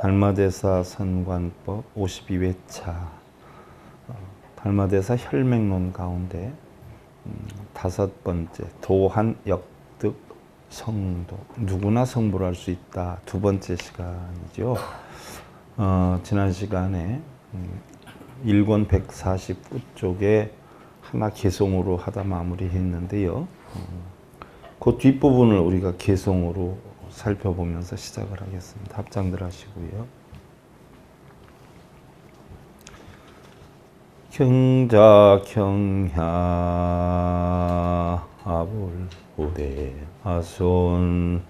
달마대사 선관법 52회차 달마대사 혈맹론 가운데 다섯 번째 도한 역득 성도 누구나 성불할 수 있다 두 번째 시간이죠. 지난 시간에 1권 149쪽에 하나 개송으로 하다 마무리했는데요. 그 뒷부분을 우리가 개송으로 살펴보면서 시작을 하겠습니다. 합장들 하시고요. 경자 경야 아불우대 아손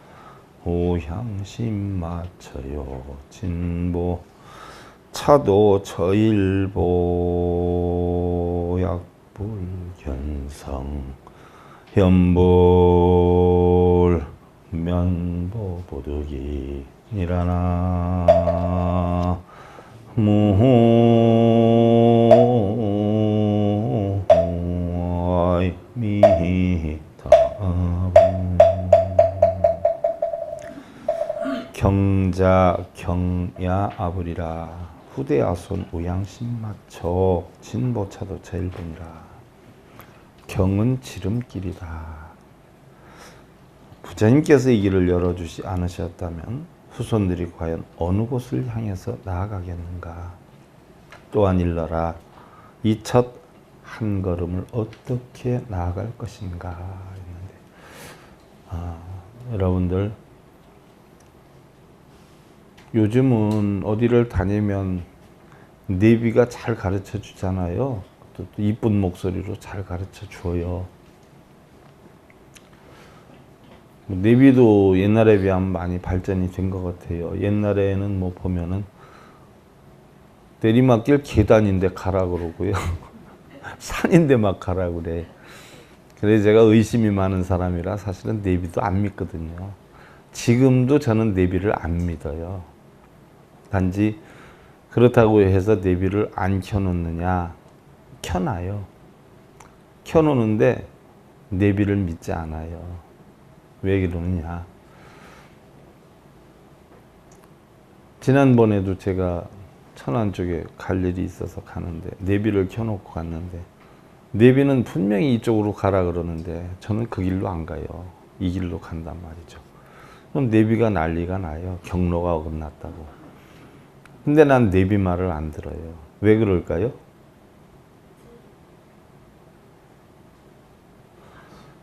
오향심 맞춰요 진보 차도 저일보 약불견성 현불 면보 보득이 일어나 무호이 미타 경자 경야 아불이라 후대아손 우양심 맞춰 진보차도 제일본이라. 경은 지름길이다. 부처님께서 이 길을 열어주지 않으셨다면 후손들이 과연 어느 곳을 향해서 나아가겠는가. 또한 일러라 이 첫 한 걸음을 어떻게 나아갈 것인가 했는데 여러분들 요즘은 어디를 다니면 내비가 잘 가르쳐 주잖아요. 또 이쁜 목소리로 잘 가르쳐 줘요. 내비도 옛날에 비하면 많이 발전이 된 것 같아요. 옛날에는 뭐 보면은 내리막길 계단인데 가라 그러고요. 산인데 막 가라 그래. 그래서 제가 의심이 많은 사람이라 사실은 내비도 안 믿거든요. 지금도 저는 내비를 안 믿어요. 단지 그렇다고 해서 내비를 안 켜놓느냐? 켜놔요. 켜놓는데 내비를 믿지 않아요. 왜 그러느냐? 지난번에도 제가 천안 쪽에 갈 일이 있어서 가는데 내비를 켜놓고 갔는데 내비는 분명히 이쪽으로 가라 그러는데 저는 그 길로 안 가요. 이 길로 간단 말이죠. 그럼 내비가 난리가 나요. 경로가 어긋났다고. 근데 난 내비 말을 안 들어요. 왜 그럴까요?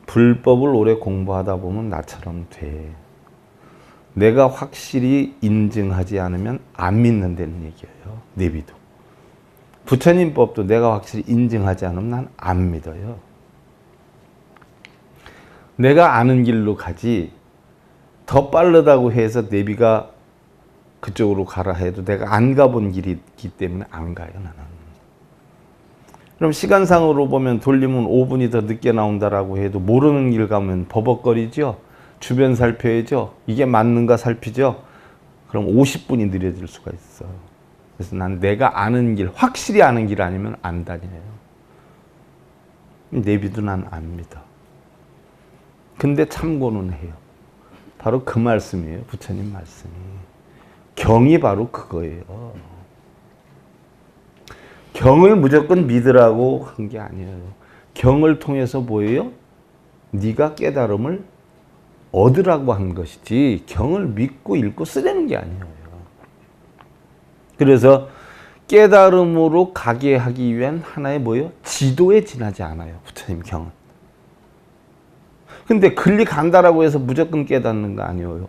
불법을 오래 공부하다 보면 나처럼 돼. 내가 확실히 인증하지 않으면 안 믿는다는 얘기예요. 내비도. 부처님 법도 내가 확실히 인증하지 않으면 난 안 믿어요. 내가 아는 길로 가지 더 빠르다고 해서 내비가 그쪽으로 가라 해도 내가 안 가본 길이기 때문에 안 가요, 나는. 그럼 시간상으로 보면 돌리면 5분이 더 늦게 나온다라고 해도 모르는 길 가면 버벅거리죠? 주변 살펴야죠? 이게 맞는가 살피죠? 그럼 50분이 느려질 수가 있어. 그래서 난 내가 아는 길, 확실히 아는 길 아니면 안 다녀요. 내비도 난 안 믿어. 근데 참고는 해요. 바로 그 말씀이에요, 부처님 말씀이. 경이 바로 그거예요. 경을 무조건 믿으라고 한 게 아니에요. 경을 통해서 뭐예요? 네가 깨달음을 얻으라고 한 것이지 경을 믿고 읽고 쓰려는 게 아니에요. 그래서 깨달음으로 가게 하기 위한 하나의 뭐예요? 지도에 지나지 않아요. 부처님 경은. 근데 글리 간다라고 해서 무조건 깨닫는 거 아니에요.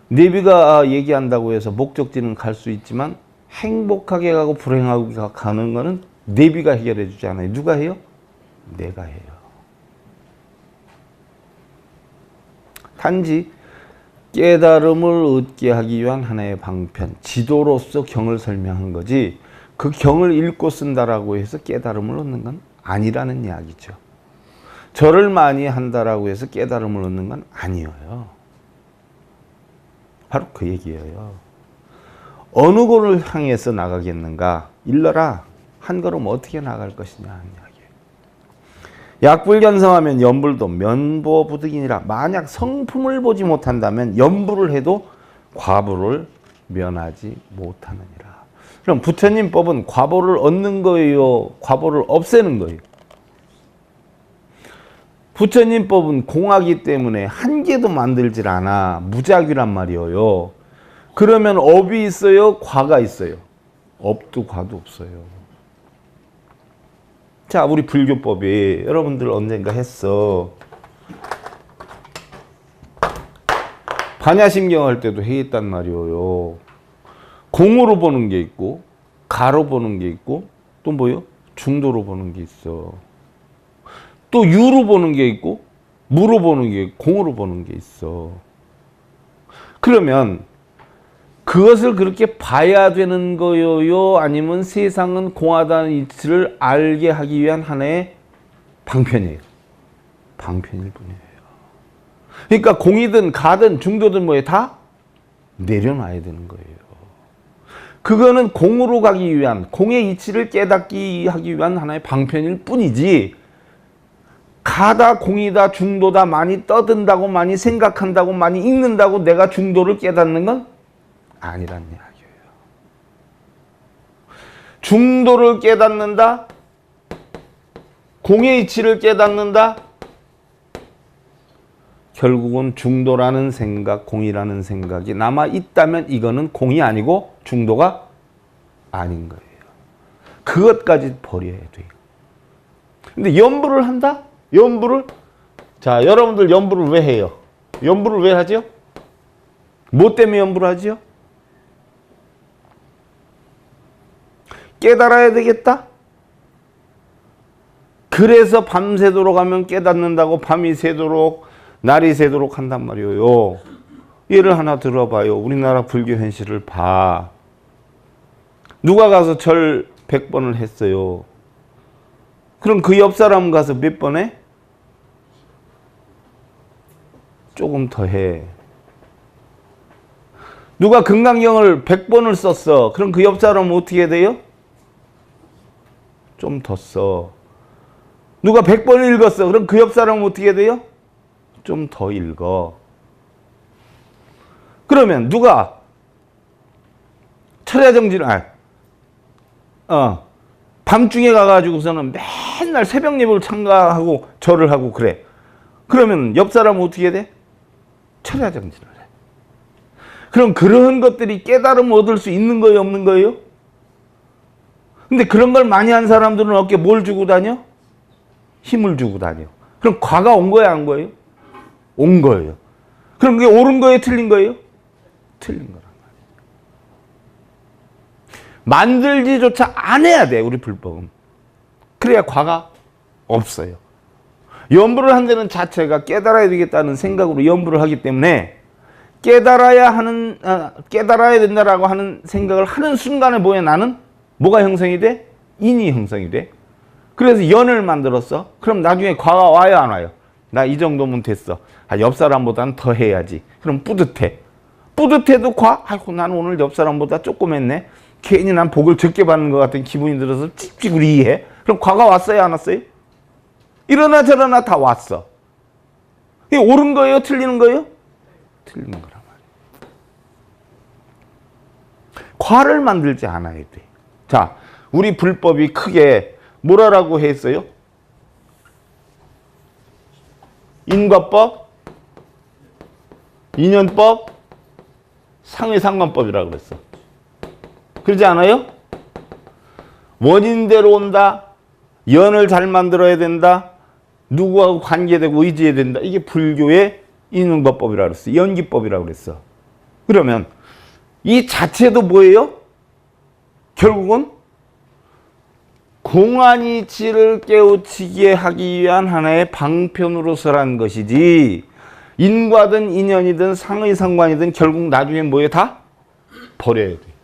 내비가 얘기한다고 해서 목적지는 갈 수 있지만 행복하게 가고 불행하게 가는 거는 내비가 해결해 주지 않아요. 누가 해요? 내가 해요. 단지 깨달음을 얻게 하기 위한 하나의 방편, 지도로서 경을 설명한 거지 그 경을 읽고 쓴다라고 해서 깨달음을 얻는 건 아니라는 이야기죠. 절을 많이 한다라고 해서 깨달음을 얻는 건 아니에요. 바로 그 얘기예요. 어느 곳을 향해서 나가겠는가? 일러라. 한 걸음 어떻게 나갈 것이냐 하는 이야기예요. 약불견성하면 연불도 면보부득이니라. 만약 성품을 보지 못한다면 연불을 해도 과부를 면하지 못하느니라. 그럼 부처님 법은 과보를 얻는 거예요? 과보를 없애는 거예요? 부처님 법은 공하기 때문에 한 개도 만들질 않아. 무작위란 말이에요. 그러면 업이 있어요? 과가 있어요? 업도 과도 없어요. 자, 우리 불교법이 여러분들 언젠가 했어. 반야심경 할 때도 했단 말이에요. 공으로 보는 게 있고 가로 보는 게 있고 또 뭐요? 중도로 보는 게 있어. 또 유로 보는 게 있고 무로 보는 게 있고 공으로 보는 게 있어. 그러면 그것을 그렇게 봐야 되는 거요? 아니면 세상은 공하다는 이치를 알게 하기 위한 하나의 방편이에요. 방편일 뿐이에요. 그러니까 공이든 가든 중도든 뭐에 다 내려놔야 되는 거예요. 그거는 공으로 가기 위한, 공의 이치를 깨닫기 하기 위한 하나의 방편일 뿐이지, 가다 공이다 중도다 많이 떠든다고 많이 생각한다고 많이 읽는다고 내가 중도를 깨닫는 건 아니란 이야기예요. 중도를 깨닫는다, 공의 이치를 깨닫는다, 결국은 중도라는 생각, 공이라는 생각이 남아 있다면 이거는 공이 아니고 중도가 아닌 거예요. 그것까지 버려야 돼요. 근데 연부를 한다? 연부를, 자, 여러분들 연부를 왜 해요? 연부를 왜 하죠? 뭐 때문에 연부를 하죠? 깨달아야 되겠다? 그래서 밤새도록 하면 깨닫는다고 밤이 새도록 날이 새도록 한단 말이에요. 예를 하나 들어봐요. 우리나라 불교 현실을 봐. 누가 가서 절 100번을 했어요. 그럼 그 옆 사람 가서 몇 번 해? 조금 더 해. 누가 금강경을 100번을 썼어. 그럼 그 옆 사람은 어떻게 돼요? 좀 더 써. 누가 100번을 읽었어. 그럼 그 옆 사람은 어떻게 돼요? 좀 더 읽어. 그러면 누가 철야정진을 밤중에 가가지고서는 맨날 새벽 예배를 참가하고 절을 하고 그래. 그러면 옆 사람은 어떻게 돼? 철야정진을 해. 그럼 그런 것들이 깨달음을 얻을 수 있는 거예요, 없는 거예요? 근데 그런 걸 많이 한 사람들은 어깨에 뭘 주고 다녀? 힘을 주고 다녀. 그럼 과가 온 거야, 안 거예요? 온 거예요. 그럼 그게 옳은 거예요, 틀린 거예요? 틀린 거란 말이에요. 만들지조차 안 해야 돼, 우리 불법은. 그래야 과가 없어요. 연부를 한다는 자체가 깨달아야 되겠다는 생각으로 연부를 하기 때문에 깨달아야 된다라고 하는 생각을 하는 순간에 뭐야, 나는 뭐가 형성이 돼? 인이 형성이 돼. 그래서 연을 만들었어. 그럼 나중에 과가 와요, 안 와요? 나 이 정도면 됐어. 옆 사람보다는 더 해야지. 그럼 뿌듯해. 뿌듯해도 아이고, 나는 오늘 옆 사람보다 조금 했네. 괜히 난 복을 적게 받는 것 같은 기분이 들어서 찝찝으리해. 그럼 과가 왔어요, 안 왔어요? 이러나 저러나 다 왔어. 이게 옳은 거예요, 틀리는 거예요? 틀리는 거란 말이에요. 과를 만들지 않아야 돼. 자, 우리 불법이 크게 뭐라고 했어요? 인과법, 인연법, 상회상관법이라고 그랬어. 그러지 않아요? 원인대로 온다. 연을 잘 만들어야 된다. 누구하고 관계되고 의지해야 된다. 이게 불교의 인연법이라고 그랬어. 연기법이라고 그랬어. 그러면 이 자체도 뭐예요? 결국은 공안이치를 깨우치게 하기 위한 하나의 방편으로서란 것이지, 인과든 인연이든 상의상관이든 결국 나중에 뭐예요? 다 버려야 돼요.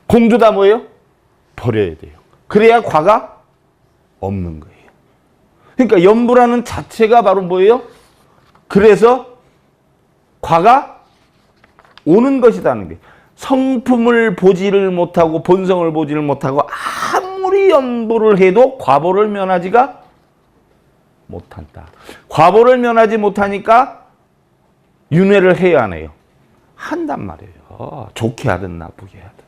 공도 다 뭐예요? 버려야 돼요. 그래야 과가 없는 거예요. 그러니까 연부라는 자체가 바로 뭐예요? 그래서 과가 오는 것이라는 게, 성품을 보지를 못하고 본성을 보지를 못하고 아무리 연부를 해도 과보를 면하지가 못한다. 과보를 면하지 못하니까 윤회를 해야 하네요. 한단 말이에요. 좋게 하든 나쁘게 하든.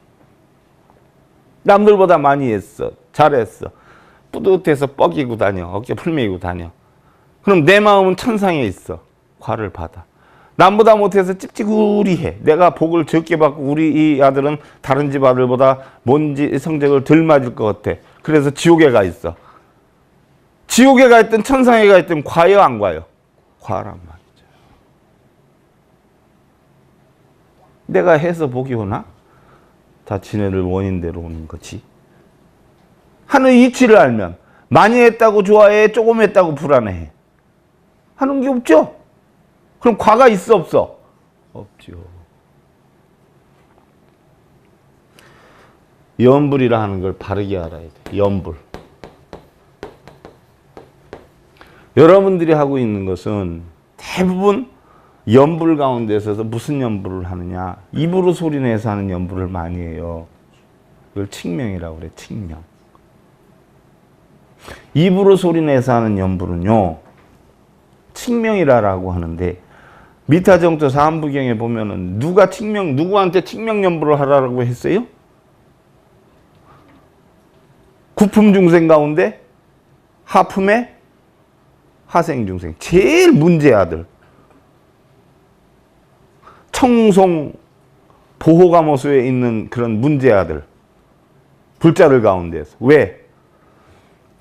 남들보다 많이 했어. 잘했어. 뿌듯해서 뻐기고 다녀. 어깨 풀매이고 다녀. 그럼 내 마음은 천상에 있어. 과를 받아. 남보다 못해서 찝찝우리해. 내가 복을 적게 받고 우리 이 아들은 다른 집 아들보다 뭔지 성적을 덜 맞을 것 같아. 그래서 지옥에 가 있어. 지옥에 가 있든 천상에 가 있든 과요 안 과요? 과란 말이죠. 내가 해서 복이 오나? 다 지네들 원인대로 오는 거지. 하는 이치를 알면 많이 했다고 좋아해, 조금 했다고 불안해. 하는 게 없죠? 그럼 과가 있어 없어? 없죠. 연불이라 하는 걸 바르게 알아야 돼. 연불. 여러분들이 하고 있는 것은 대부분 연불 가운데 있어서 무슨 연불을 하느냐. 입으로 소리내서 하는 연불을 많이 해요. 이걸 칙명이라고 그래. 칙명. 입으로 소리내서 하는 연불은요. 칙명이라고 하는데 미타정토 사한부경에 보면은 누구한테 칙명 연불을 하라고 했어요? 구품 중생 가운데 하품의 하생 중생. 제일 문제 아들. 청송 보호감호소에 있는 그런 문제 아들. 불자들 가운데에서. 왜?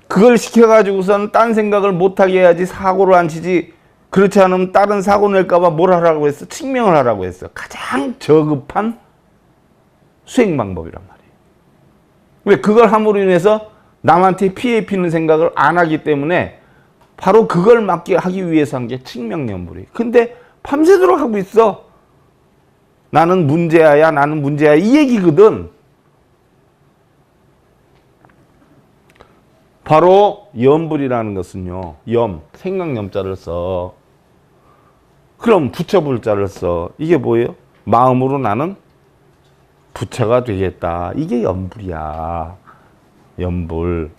그걸 시켜가지고선 딴 생각을 못하게 해야지 사고를 안 치지. 그렇지 않으면 다른 사고 낼까봐 뭘 하라고 했어? 칙명을 하라고 했어. 가장 저급한 수행 방법이란 말이에요. 왜? 그걸 함으로 인해서 남한테 피해 피는 생각을 안 하기 때문에 바로 그걸 막게 하기 위해서 한 게 칙명연불이에요. 근데 밤새도록 하고 있어. 나는 문제야, 나는 문제야. 이 얘기거든. 바로 연불이라는 것은요. 생각염자를 써. 그럼 부처불자를 써. 이게 뭐예요? 마음으로 나는 부처가 되겠다. 이게 연불이야. 연불.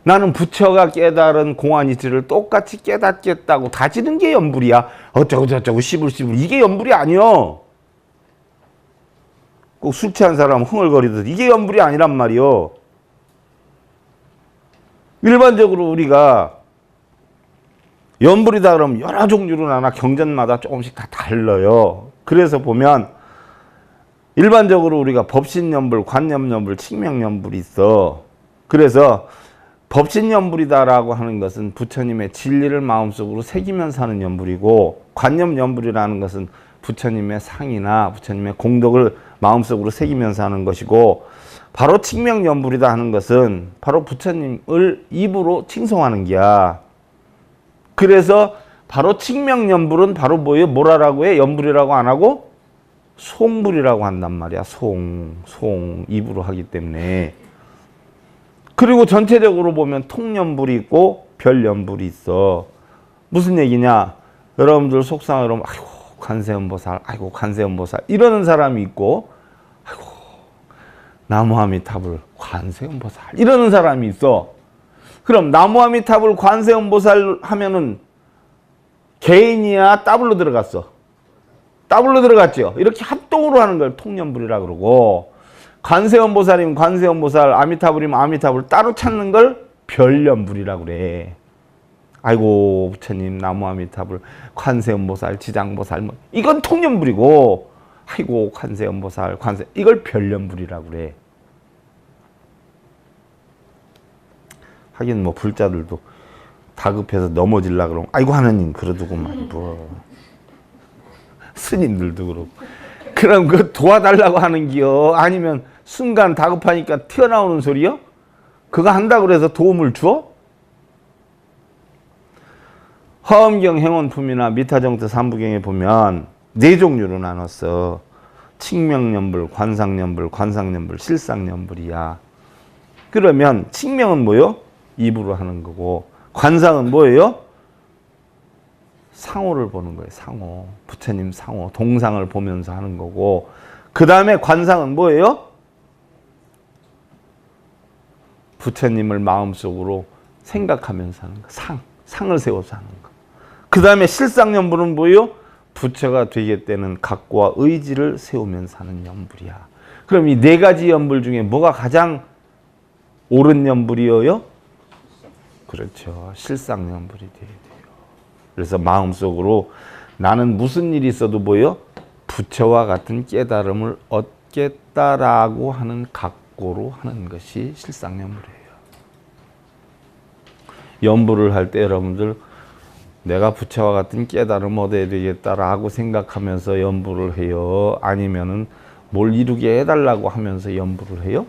나는 부처가 깨달은 공안이치를 똑같이 깨닫겠다고 다지는 게 연불이야. 어쩌고 저쩌고 시불시불. 이게 연불이 아니요. 꼭 술 취한 사람 흥얼거리듯 이게 연불이 아니란 말이요. 일반적으로 우리가 연불이다 그러면 여러 종류로 나나 경전마다 조금씩 다 달라요. 그래서 보면 일반적으로 우리가 법신연불, 관념연불, 칙명연불이 있어. 그래서 법신연불이다라고 하는 것은 부처님의 진리를 마음속으로 새기면서 하는 연불이고, 관념연불이라는 것은 부처님의 상이나 부처님의 공덕을 마음속으로 새기면서 하는 것이고, 바로 칙명연불이다 하는 것은 바로 부처님을 입으로 칭송하는 기야. 그래서 바로 칙명연불은 바로 뭐예요? 뭐라고 해? 연불이라고 안 하고 송불이라고 한단 말이야. 입으로 하기 때문에. 그리고 전체적으로 보면 통연불이 있고 별연불이 있어. 무슨 얘기냐? 여러분들 속상하면 아이고 관세음보살, 아이고 관세음보살 이러는 사람이 있고, 아이고 나무아미타불 관세음보살 이러는 사람이 있어. 그럼 나무아미타불 관세음보살 하면은 개인이야 따블로 들어갔어? 따블로 들어갔죠. 이렇게 합동으로 하는 걸 통연불이라 그러고, 관세음보살이면 관세음보살, 아미타불이면 아미타불 따로 찾는 걸 별연불이라 그래. 아이고 부처님 나무아미타불 관세음보살 지장보살 뭐 이건 통연불이고, 아이고 관세음보살 이걸 별연불이라 그래. 하긴 뭐 불자들도 다급해서 넘어질라 그러면 아이고 하느님 그러더구만. 뭐 스님들도 그러고. 그럼 그 도와달라고 하는 기요? 아니면 순간 다급하니까 튀어나오는 소리요? 그거 한다고 그래서 도움을 줘? 화엄경 행원품이나 미타정토 삼부경에 보면 네 종류로 나눴어. 칙명연불, 관상연불, 관상연불, 실상연불이야. 그러면 칙명은 뭐요? 입으로 하는 거고, 관상은 뭐예요? 상호를 보는 거예요. 상호. 부처님 상호. 동상을 보면서 하는 거고, 그 다음에 관상은 뭐예요? 부처님을 마음속으로 생각하면서 하는 거. 상을 세워서 하는 거. 그 다음에 실상연불은 뭐예요? 부처가 되겠다는 각고와 의지를 세우면 사는 염불이야. 그럼 이 네 가지 염불 중에 뭐가 가장 옳은 염불이어요? 그렇죠. 실상염불이 돼야 돼요. 그래서 마음속으로 나는 무슨 일이 있어도 뭐요? 부처와 같은 깨달음을 얻겠다라고 하는 각고로 하는 것이 실상염불이에요. 염불을 할 때 여러분들 내가 부처와 같은 깨달음을 얻어야 되겠다라고 생각하면서 염불을 해요? 아니면은 뭘 이루게 해달라고 하면서 염불을 해요?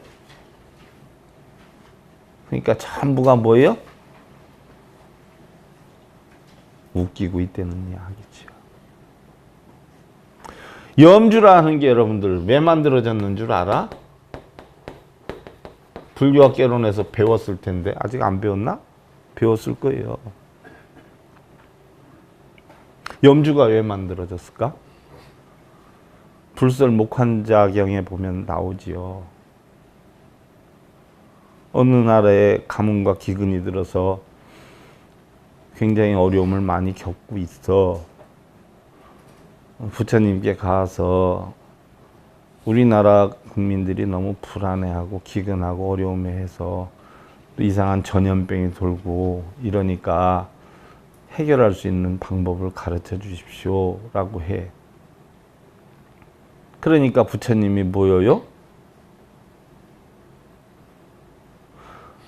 그러니까 전부가 뭐예요? 웃기고 있다는 이야기죠. 염주라는 게 여러분들 왜 만들어졌는 줄 알아? 불교학개론에서 배웠을 텐데 아직 안 배웠나? 배웠을 거예요. 염주가 왜 만들어졌을까? 불설목환자경에 보면 나오지요. 어느 나라에 가뭄과 기근이 들어서 굉장히 어려움을 많이 겪고 있어. 부처님께 가서 우리나라 국민들이 너무 불안해하고 기근하고 어려움해해서 또 이상한 전염병이 돌고 이러니까 해결할 수 있는 방법을 가르쳐 주십시오 라고 해. 그러니까 부처님이 뭐예요?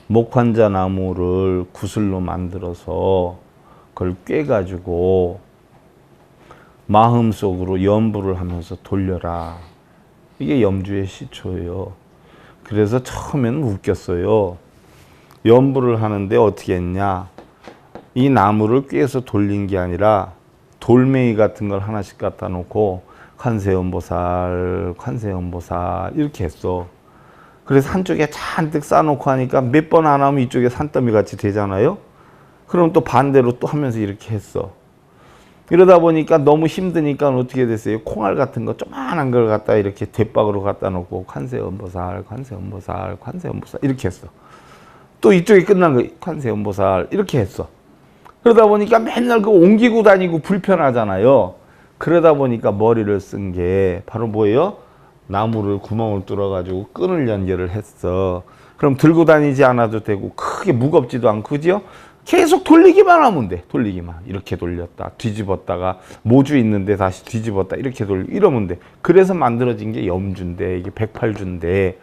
목환자 나무를 구슬로 만들어서 그걸 꿰가지고 마음속으로 염불을 하면서 돌려라. 이게 염주의 시초예요. 그래서 처음에는 웃겼어요. 염불을 하는데 어떻게 했냐? 이 나무를 꿰서 돌린 게 아니라 돌멩이 같은 걸 하나씩 갖다 놓고 관세음보살, 관세음보살 이렇게 했어. 그래서 한쪽에 잔뜩 쌓아놓고 하니까 몇 번 안 하면 이쪽에 산더미 같이 되잖아요. 그럼 또 반대로 또 하면서 이렇게 했어. 이러다 보니까 너무 힘드니까 어떻게 됐어요? 콩알 같은 거 조그만한 걸 갖다 이렇게 대박으로 갖다 놓고 관세음보살, 관세음보살, 관세음보살 이렇게 했어. 또 이쪽이 끝난 거 관세음보살 이렇게 했어. 그러다 보니까 맨날 그 옮기고 다니고 불편하잖아요. 그러다 보니까 머리를 쓴 게 바로 뭐예요? 나무를 구멍을 뚫어가지고 끈을 연결을 했어. 그럼 들고 다니지 않아도 되고 크게 무겁지도 않고 그죠? 계속 돌리기만 하면 돼. 돌리기만. 이렇게 돌렸다. 뒤집었다가 모주 있는데 다시 뒤집었다. 이렇게 이러면 돼. 그래서 만들어진 게 염주인데 이게 108주인데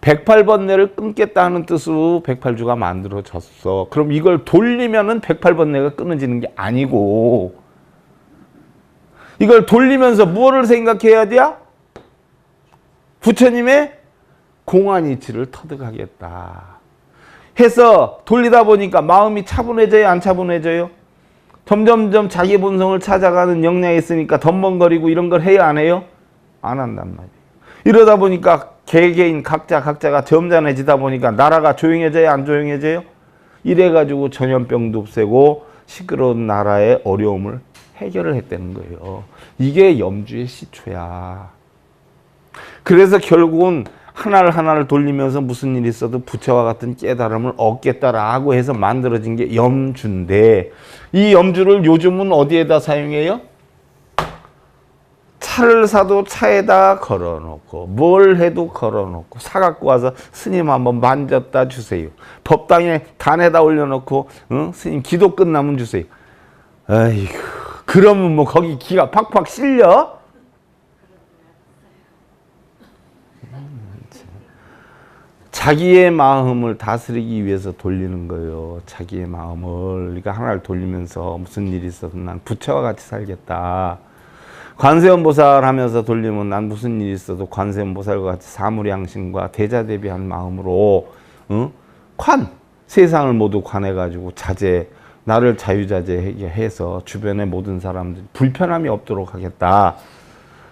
108번뇌를 끊겠다는 뜻으로 108주가 만들어졌어. 그럼 이걸 돌리면은 108번뇌가 끊어지는 게 아니고 이걸 돌리면서 무엇을 생각해야 돼요? 부처님의 공안이치를 터득하겠다 해서 돌리다 보니까 마음이 차분해져요? 안 차분해져요? 점점점 자기 본성을 찾아가는 역량이 있으니까 덤벙거리고 이런 걸 해요? 안 해요? 안 한단 말이에요. 이러다 보니까 개개인 각자가 점잖해지다 보니까 나라가 조용해져요? 안 조용해져요? 이래가지고 전염병도 없애고 시끄러운 나라의 어려움을 해결을 했다는 거예요. 이게 염주의 시초야. 그래서 결국은 하나를 돌리면서 무슨 일이 있어도 부처와 같은 깨달음을 얻겠다라고 해서 만들어진 게 염주인데 이 염주를 요즘은 어디에다 사용해요? 차를 사도 차에다 걸어놓고 뭘 해도 걸어놓고 사갖고 와서 스님 한번 만졌다 주세요. 법당에 단에다 올려놓고 스님 기도 끝나면 주세요. 아이고 그러면 뭐 거기 기가 팍팍 실려? 자기의 마음을 다스리기 위해서 돌리는 거예요. 자기의 마음을. 그러니까 하나를 돌리면서 무슨 일이 있어도 난 부처와 같이 살겠다. 관세음보살 하면서 돌리면 난 무슨 일이 있어도 관세음보살과 같이 사무량심과 대자대비한 마음으로 세상을 모두 관해가지고 자제, 나를 자유자재해서 주변의 모든 사람들이 불편함이 없도록 하겠다.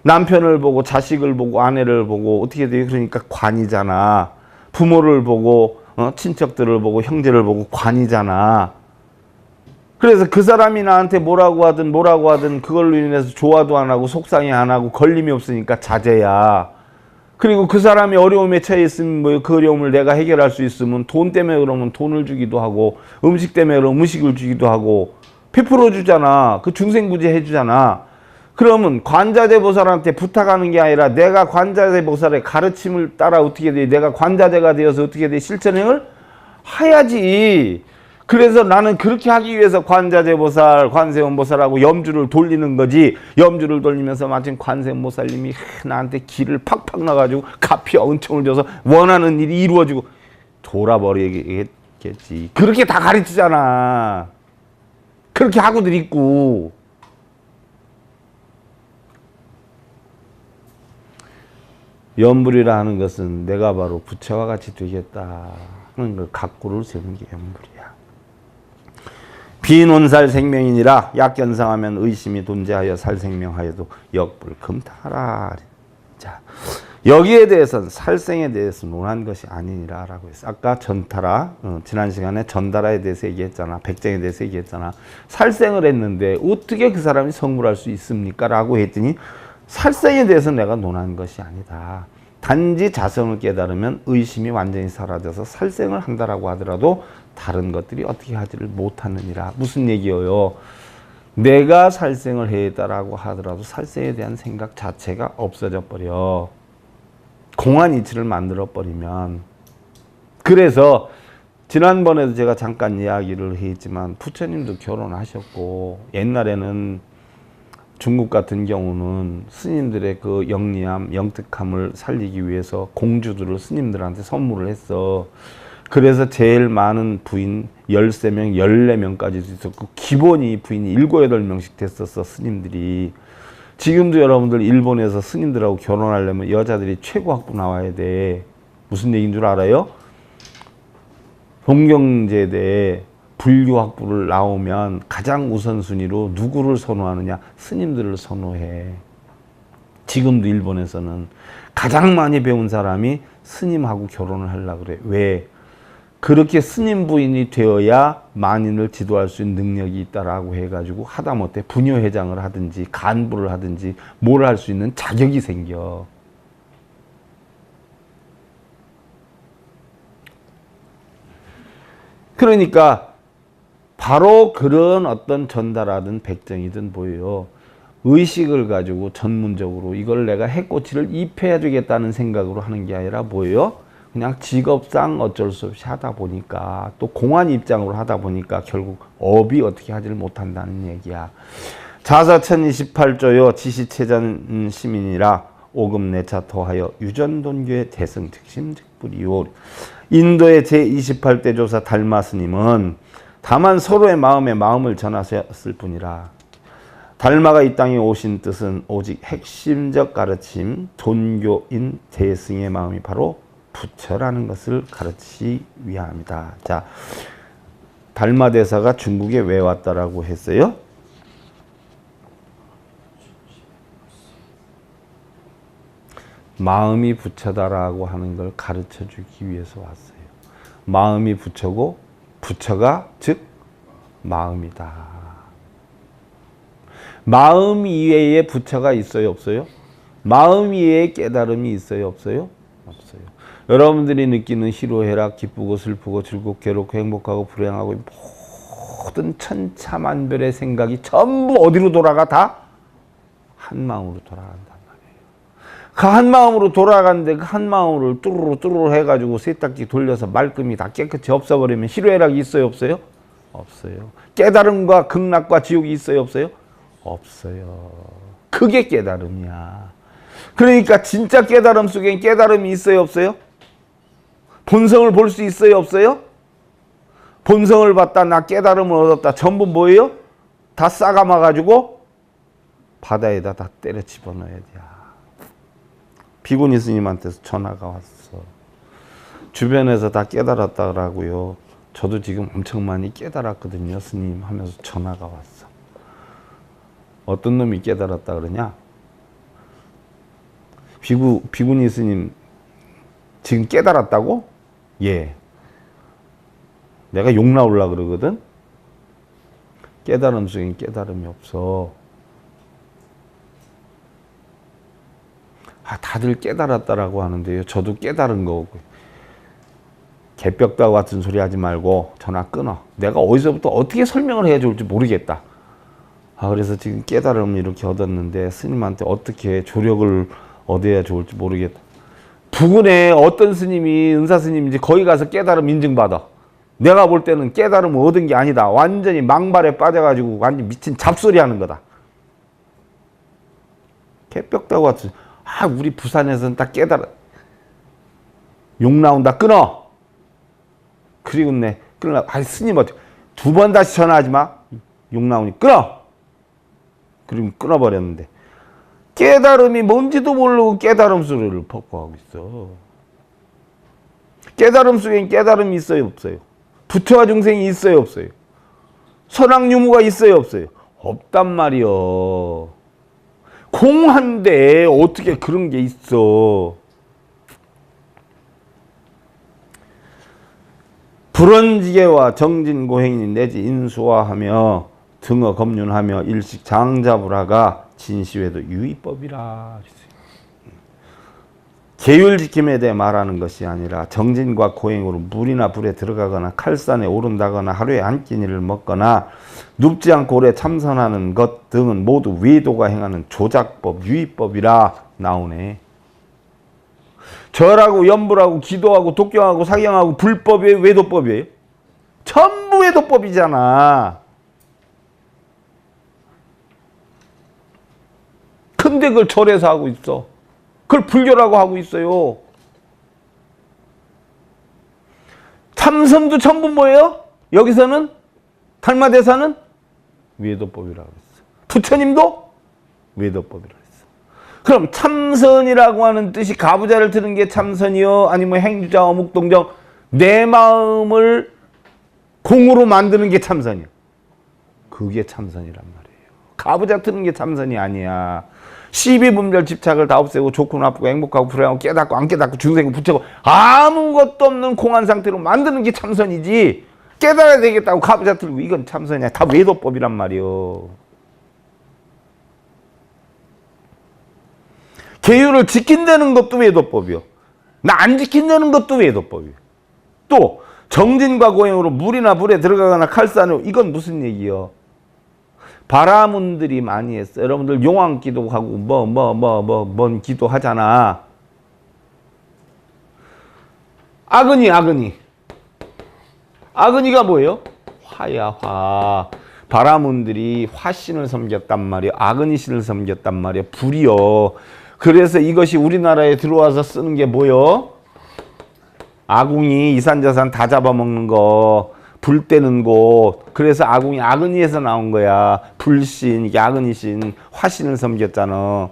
남편을 보고 자식을 보고 아내를 보고 어떻게 돼요? 그러니까 관이잖아. 부모를 보고 친척들을 보고 형제를 보고 관이잖아. 그래서 그 사람이 나한테 뭐라고 하든 그걸로 인해서 좋아도 안 하고 속상해 안 하고 걸림이 없으니까 자제야. 그리고 그 사람이 어려움에 처해 있으면 뭐 그 어려움을 내가 해결할 수 있으면 돈 때문에 그러면 돈을 주기도 하고 음식 때문에 그러면 음식을 주기도 하고 베풀어 주잖아. 그 중생구제 해주잖아. 그러면 관자재 보살한테 부탁하는 게 아니라 내가 관자재 보살의 가르침을 따라 어떻게 돼? 내가 관자재가 되어서 어떻게 돼? 실천행을 해야지. 그래서 나는 그렇게 하기 위해서 관자재 보살, 관세음 보살하고 염주를 돌리는 거지. 염주를 돌리면서 마침 관세음 보살님이 나한테 길을 팍팍 놔가지고 가피와 은총을 줘서 원하는 일이 이루어지고 돌아버리겠지. 그렇게 다 가르치잖아. 그렇게 하고들 있고. 염불이라 하는 것은 내가 바로 부처와 같이 되겠다 하는 걸 각고를 세우는 게 염불이야. 비논살 생명이니라 약견상하면 의심이 존재하여 살생명하여도 역불 금타라. 자, 여기에 대해서는 살생에 대해서 논한 것이 아니니라 라고 했어. 아까 전타라, 지난 시간에 전다라에 대해서 얘기했잖아. 백정에 대해서 얘기했잖아. 살생을 했는데 어떻게 그 사람이 성불할 수 있습니까? 라고 했더니 살생에 대해서 내가 논한 것이 아니다. 단지 자성을 깨달으면 의심이 완전히 사라져서 살생을 한다라고 하더라도 다른 것들이 어떻게 하지를 못하느니라. 무슨 얘기예요? 내가 살생을 했다라고 하더라도 살생에 대한 생각 자체가 없어져 버려. 공안 이치를 만들어 버리면. 그래서 지난번에도 제가 잠깐 이야기를 했지만 부처님도 결혼하셨고 옛날에는 중국 같은 경우는 스님들의 그 영리함, 영특함을 살리기 위해서 공주들을 스님들한테 선물을 했어. 그래서 제일 많은 부인 13명, 14명까지도 있었고 기본이 부인이 7, 8명씩 됐었어, 스님들이. 지금도 여러분들 일본에서 스님들하고 결혼하려면 여자들이 최고 학부 나와야 돼. 무슨 얘기인 줄 알아요? 동경제대에 불교 학부를 나오면 가장 우선순위로 누구를 선호하느냐? 스님들을 선호해. 지금도 일본에서는 가장 많이 배운 사람이 스님하고 결혼을 하려고 그래. 왜? 그렇게 스님 부인이 되어야 만인을 지도할 수 있는 능력이 있다라고 해가지고 하다못해 부녀회장을 하든지 간부를 하든지 뭘 할 수 있는 자격이 생겨. 그러니까 바로 그런 어떤 전달하든 백정이든 뭐예요. 의식을 가지고 전문적으로 이걸 내가 해꼬치를 입혀야 주겠다는 생각으로 하는 게 아니라 뭐예요? 그냥 직업상 어쩔 수 없이 하다 보니까 또 공안 입장으로 하다 보니까 결국 업이 어떻게 하지를 못한다는 얘기야. 자사 1028조요. 지시체전 시민이라 오금 내차 토하여 유전돈교의 대승 특심 즉불이요. 인도의 제28대 조사 달마 스님은 다만 서로의 마음에 마음을 전하셨을 뿐이라. 달마가 이 땅에 오신 뜻은 오직 핵심적 가르침, 돈교인 대승의 마음이 바로 부처라는 것을 가르치기 위함이다. 자, 달마 대사가 중국에 왜 왔다라고 했어요? 마음이 부처다라고 하는 걸 가르쳐 주기 위해서 왔어요. 마음이 부처고 부처가 즉 마음이다. 마음 이외에 부처가 있어요, 없어요? 마음 이외에 깨달음이 있어요, 없어요? 없어요. 여러분들이 느끼는 희로애락, 기쁘고 슬프고 즐겁고 괴롭고 행복하고 불행하고 모든 천차만별의 생각이 전부 어디로 돌아가? 다 한 마음으로 돌아간단 말이에요. 그 한 마음으로 돌아가는데 그 한 마음으로 뚜루루 해가지고 세탁기 돌려서 말끔히 다 깨끗이 없어버리면 희로애락이 있어요, 없어요? 없어요. 깨달음과 극락과 지옥이 있어요, 없어요? 없어요. 그게 깨달음이야. 그러니까 진짜 깨달음 속엔 깨달음이 있어요, 없어요? 본성을 볼 수 있어요, 없어요? 본성을 봤다, 나 깨달음을 얻었다. 전부 뭐예요? 다 싸감아가지고 바다에다 다 때려 집어넣어야 돼. 비구니 스님한테서 전화가 왔어. 주변에서 다 깨달았다라고요. 저도 지금 엄청 많이 깨달았거든요, 스님 하면서 전화가 왔어. 어떤 놈이 깨달았다 그러냐? 비구니 스님 지금 깨달았다고? 예. 내가 욕 나오려고 그러거든? 깨달음 속엔 깨달음이 없어. 다들 깨달았다라고 하는데요. 저도 깨달은 거고. 개벽다구 같은 소리 하지 말고 전화 끊어. 내가 어디서부터 어떻게 설명을 해야 좋을지 모르겠다. 그래서 지금 깨달음을 이렇게 얻었는데 스님한테 어떻게 조력을 얻어야 좋을지 모르겠다. 부근에 어떤 스님이 은사 스님인지 거기 가서 깨달음 인증받아. 내가 볼 때는 깨달음을 얻은 게 아니다. 완전히 망발에 빠져가지고 완전 미친 잡소리 하는 거다. 개벽다고 왔어. 우리 부산에서는 딱 깨달아. 욕 나온다. 끊어. 그리고 끊으려고. 스님 어떻게. 2번 다시 전화하지 마. 욕 나오니 끊어. 그리고 끊어버렸는데. 깨달음이 뭔지도 모르고 깨달음 소리를 퍽퍽하고 있어. 깨달음 속엔 깨달음이 있어요, 없어요? 부처와 중생이 있어요, 없어요? 선악유무가 있어요, 없어요? 없단 말이요. 공한데 어떻게 그런 게 있어. 불언지계와 정진고행인 내지 인수화하며 등어 검륜하며 일식 장자불화가 진시회도 유의법이라. 계율 지킴에 대해 말하는 것이 아니라 정진과 고행으로 물이나 불에 들어가거나 칼산에 오른다거나 하루에 한 끼니를 먹거나 눕지 않고 오래 참선하는 것 등은 모두 외도가 행하는 조작법, 유의법이라 나오네. 절하고 염불하고 기도하고 독경하고 사경하고 불법이에요? 외도법이에요? 전부 외도법이잖아. 근데 그걸 절에서 하고 있어. 그걸 불교라고 하고 있어요. 참선도 전부 뭐예요? 여기서는 달마대사는 외도법이라고 했어. 부처님도 외도법이라고 했어. 그럼 참선이라고 하는 뜻이 가부좌를 드는 게 참선이요? 아니면 행주자 어묵동정 내 마음을 공으로 만드는 게 참선이요? 그게 참선이란 말이에요. 가부좌 드는 게 참선이 아니야. 시비분별 집착을 다 없애고 좋고 나쁘고 행복하고 불행하고 깨닫고 안 깨닫고 중생고 부처고 아무것도 없는 공한 상태로 만드는 게 참선이지. 깨달아야 되겠다고 가부좌 들고 이건 참선이야. 다 외도법이란 말이요. 계율을 지킨다는 것도 외도법이요. 나 안 지킨다는 것도 외도법이요. 또 정진과 고행으로 물이나 불에 들어가거나 칼싸는 이건 무슨 얘기요? 바라문들이 많이 했어. 여러분들 용왕 기도하고 뭔 기도 하잖아. 아그니가 뭐예요? 화야, 화. 바라문들이 화신을 섬겼단 말이야. 아그니신을 섬겼단 말이야. 불이요. 그래서 이것이 우리나라에 들어와서 쓰는 게 뭐요? 아궁이 이산저산 다 잡아먹는 거. 불 때는 곳. 그래서 아궁이 아그니에서 나온 거야. 불신, 아그니신, 화신을 섬겼잖아.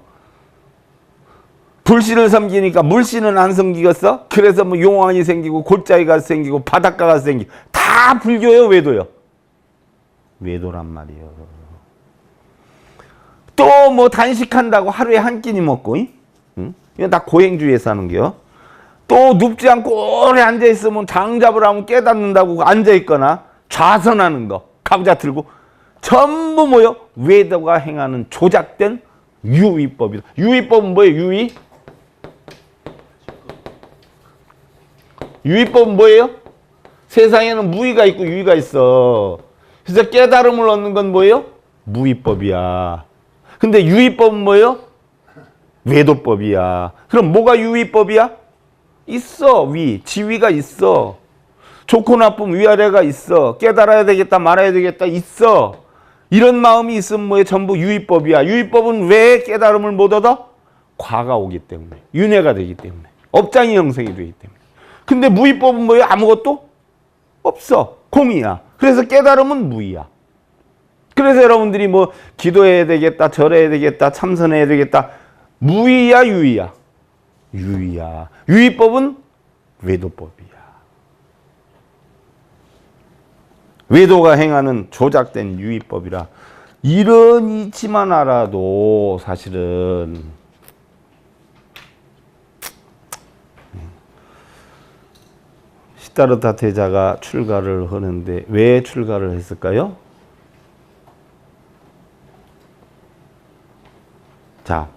불신을 섬기니까 물신은 안 섬기겠어? 그래서 뭐 용왕이 생기고 골짜기가 생기고 바닷가가 생기고 다 불교요, 외도요? 외도란 말이요. 또 뭐 단식한다고 하루에 한 끼니 먹고, 응? 이건 다 고행주의에서 하는 게요. 또 눕지 않고 오래 앉아있으면 장잡을 하면 깨닫는다고 앉아있거나 좌선하는 거 가부좌 들고 전부 뭐요? 외도가 행하는 조작된 유의법이다. 유의법은 뭐예요? 유의법은 뭐예요? 세상에는 무의가 있고 유의가 있어. 그래서 깨달음을 얻는 건 뭐예요? 무의법이야. 근데 유의법은 뭐예요? 외도법이야. 그럼 뭐가 유의법이야? 있어. 지위가 있어. 좋고 나쁨 위아래가 있어. 깨달아야 되겠다 말아야 되겠다 있어. 이런 마음이 있으면 뭐에 전부 유의법이야. 유의법은 왜 깨달음을 못 얻어? 과가 오기 때문에. 윤회가 되기 때문에. 업장이 형성이 되기 때문에. 근데 무의법은 뭐예요? 아무것도 없어. 공이야. 그래서 깨달음은 무의야. 그래서 여러분들이 뭐 기도해야 되겠다 절해야 되겠다 참선해야 되겠다. 무의야 유의야? 유의야. 유의법은 외도법이야. 외도가 행하는 조작된 유의법이라. 이런 이치만 알아도 사실은 시다르타 대자가 출가를 하는데 왜 출가를 했을까요? 자,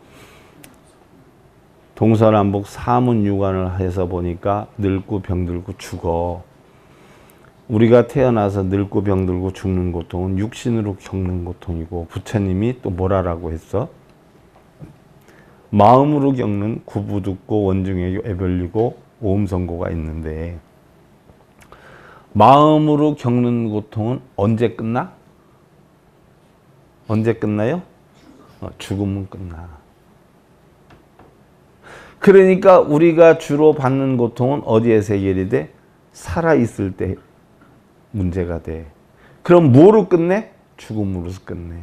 동서남북 사문유관을 해서 보니까 늙고 병들고 죽어. 우리가 태어나서 늙고 병들고 죽는 고통은 육신으로 겪는 고통이고 부처님이 또 뭐라고 했어? 마음으로 겪는 구부듣고 원증에게 애별리고 오음선고가 있는데 마음으로 겪는 고통은 언제 끝나? 언제 끝나요? 죽으면 끝나. 그러니까 우리가 주로 받는 고통은 어디에서 해결이 돼? 살아있을 때 문제가 돼. 그럼 뭐로 끝내? 죽음으로서 끝내.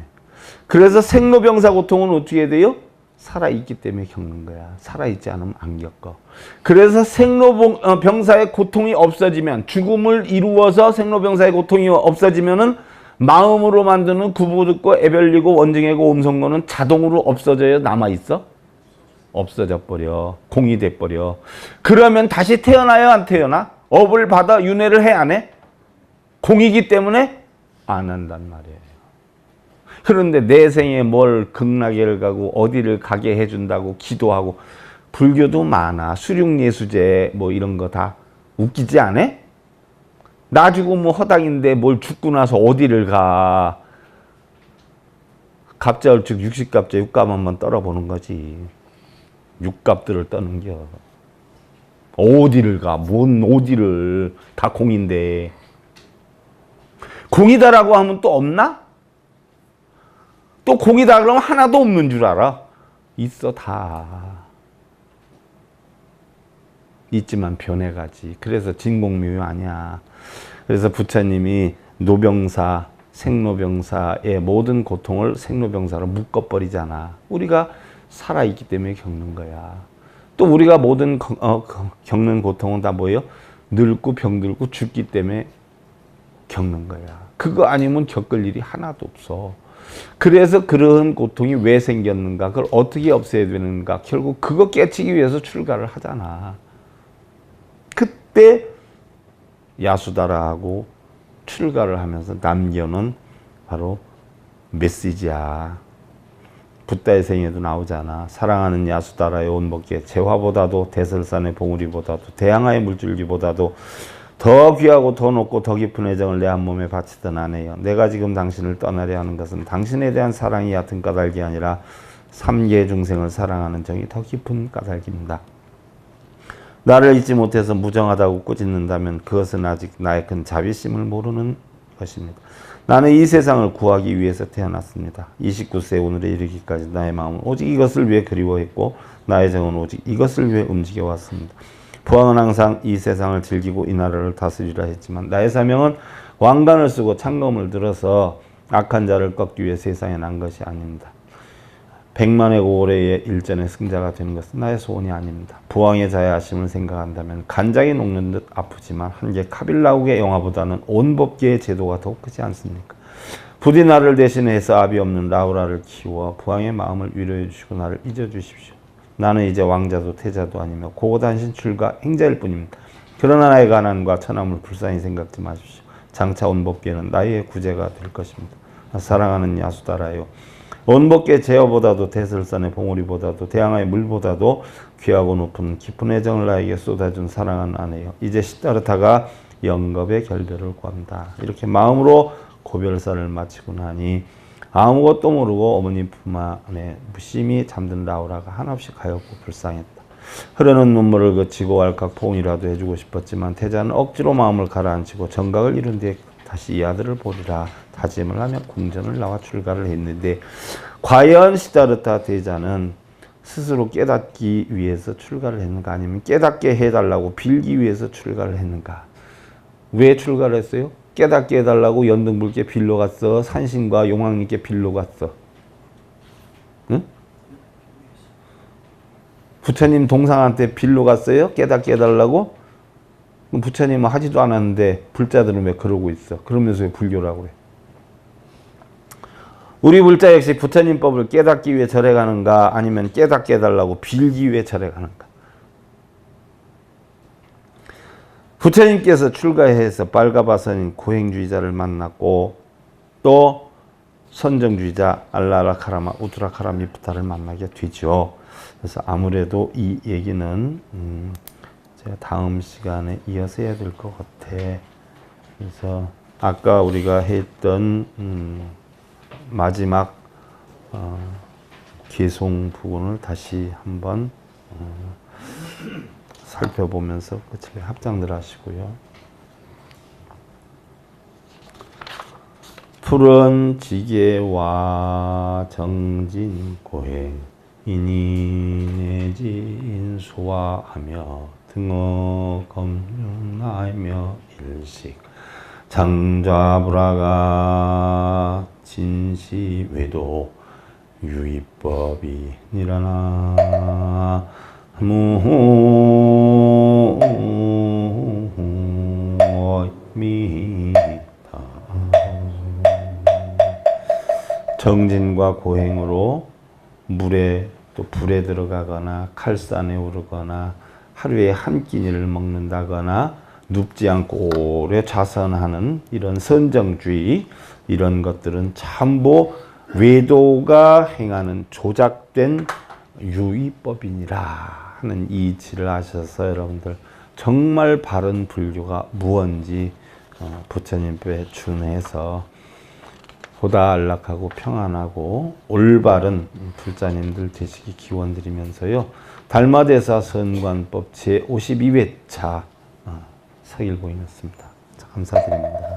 그래서 생로병사 고통은 어떻게 돼요? 살아있기 때문에 겪는 거야. 살아있지 않으면 안 겪어. 그래서 생로병사의 고통이 없어지면, 죽음을 이루어서 생로병사의 고통이 없어지면은 마음으로 만드는 구부듣고 애별리고 원증하고 오음선고는 자동으로 없어져요? 남아있어? 없어져 버려. 공이 돼 버려. 그러면 다시 태어나요? 안 태어나? 업을 받아 윤회를 해? 안 해? 공이기 때문에 안 한단 말이에요. 그런데 내 생에 뭘 극락을 가고 어디를 가게 해준다고 기도하고, 불교도 많아. 수륙예수제 뭐 이런 거 다 웃기지 않아? 나 죽으면 허당인데 뭘 죽고 나서 어디를 가. 갑자을즉 육식갑자 육갑 한번 떨어보는 거지. 육갑들을 떠는겨. 어디를 가. 뭔 어디를. 다 공인데. 공이다라고 하면 또 없나? 또 공이다 그러면 하나도 없는 줄 알아? 있어. 다 있지만 변해가지. 그래서 진공묘유 아니야. 그래서 부처님이 노병사, 생로병사의 모든 고통을 생로병사로 묶어버리잖아. 우리가 살아있기 때문에 겪는 거야. 또 우리가 모든 겪는 고통은 다 뭐예요? 늙고 병들고 죽기 때문에 겪는 거야. 그거 아니면 겪을 일이 하나도 없어. 그래서 그런 고통이 왜 생겼는가, 그걸 어떻게 없애야 되는가, 결국 그거 깨치기 위해서 출가를 하잖아. 그때 야수다라하고 출가를 하면서 남겨놓은 바로 메시지야. 붓다의 생에도 나오잖아. 사랑하는 야수다라의 온법계, 재화보다도 대설산의 봉우리보다도 대양하의 물줄기보다도 더 귀하고 더 높고 더 깊은 애정을 내 한 몸에 바치던 아내여, 내가 지금 당신을 떠나려 하는 것은 당신에 대한 사랑이 얕은 까닭이 아니라 삼계 중생을 사랑하는 정이 더 깊은 까닭입니다. 나를 잊지 못해서 무정하다고 꾸짖는다면 그것은 아직 나의 큰 자비심을 모르는 것입니다. 나는 이 세상을 구하기 위해서 태어났습니다. 29세 오늘에 이르기까지 나의 마음은 오직 이것을 위해 그리워했고 나의 정은 오직 이것을 위해 움직여왔습니다. 부왕은 항상 이 세상을 즐기고 이 나라를 다스리라 했지만 나의 사명은 왕관을 쓰고 창검을 들어서 악한 자를 꺾기 위해 세상에 난 것이 아닙니다. 100만의 고래의 일전의 승자가 되는 것은 나의 소원이 아닙니다. 부왕의 자애하심을 생각한다면 간장이 녹는 듯 아프지만 한개 카빌라국의 영화보다는 온 법계의 제도가 더 크지 않습니까? 부디 나를 대신해서 압이 없는 라우라를 키워 부왕의 마음을 위로해 주시고 나를 잊어주십시오. 나는 이제 왕자도 태자도 아니며 고고단신 출가 행자일 뿐입니다. 그러나 나의 가난과 천함을 불쌍히 생각지 마십시오. 장차 온 법계는 나의 구제가 될 것입니다. 사랑하는 야수다라요, 온법계 제어보다도 대설산의 봉우리보다도 대양하의 물보다도 귀하고 높은 깊은 애정을 나에게 쏟아준 사랑하는 아내여, 이제 시다르타가 영겁의 결별을 구한다. 이렇게 마음으로 고별사를 마치고 나니 아무것도 모르고 어머니 품 안에 무심히 잠든 라우라가 한없이 가엾고 불쌍했다. 흐르는 눈물을 그치고 알칵 포옹이라도 해주고 싶었지만 태자는 억지로 마음을 가라앉히고 정각을 이룬 뒤에 다시 이 아들을 보리라 다짐을 하며 궁전을 나와 출가를 했는데, 과연 시다르타 대자는 스스로 깨닫기 위해서 출가를 했는가, 아니면 깨닫게 해달라고 빌기 위해서 출가를 했는가? 왜 출가를 했어요? 깨닫게 해달라고 연등불께 빌러 갔어? 산신과 용왕님께 빌러 갔어? 응? 부처님 동상한테 빌러 갔어요? 깨닫게 해달라고? 부처님은 하지도 않았는데 불자들은 왜 그러고 있어? 그러면서 왜 불교라고 그래? 우리 불자 역시 부처님 법을 깨닫기 위해 절에 가는가, 아니면 깨닫게 해달라고 빌기 위해 절에 가는가? 부처님께서 출가해서 발가바선인 고행주의자를 만났고 또 선정주의자 알라라카라마 우드라카라미프타를 만나게 되죠. 그래서 아무래도 이 얘기는 제가 다음 시간에 이어서 해야 될 것 같아. 그래서 아까 우리가 했던 마지막 개송 부분을 다시 한번 살펴보면서 끝을 합장들 하시고요. 푸른 지게와 정진 고행 인이 내진수화하며 등어 검륜하며 일식 장좌불화가 진시외도 유의법이 니라나 무미타 정진과 고행으로 물에 또 불에 들어가거나 칼산에 오르거나 하루에 한 끼니를 먹는다거나 눕지 않고 오래 좌선하는 이런 선정주의 이런 것들은 참보 외도가 행하는 조작된 유의법이니라 하는 이치를 아셔서 여러분들 정말 바른 불교가 무언지 부처님께 준해서 보다 안락하고 평안하고 올바른 불자님들 되시기 기원드리면서요. 달마대사 선관법 제52회차 서일보이였습니다. 감사드립니다.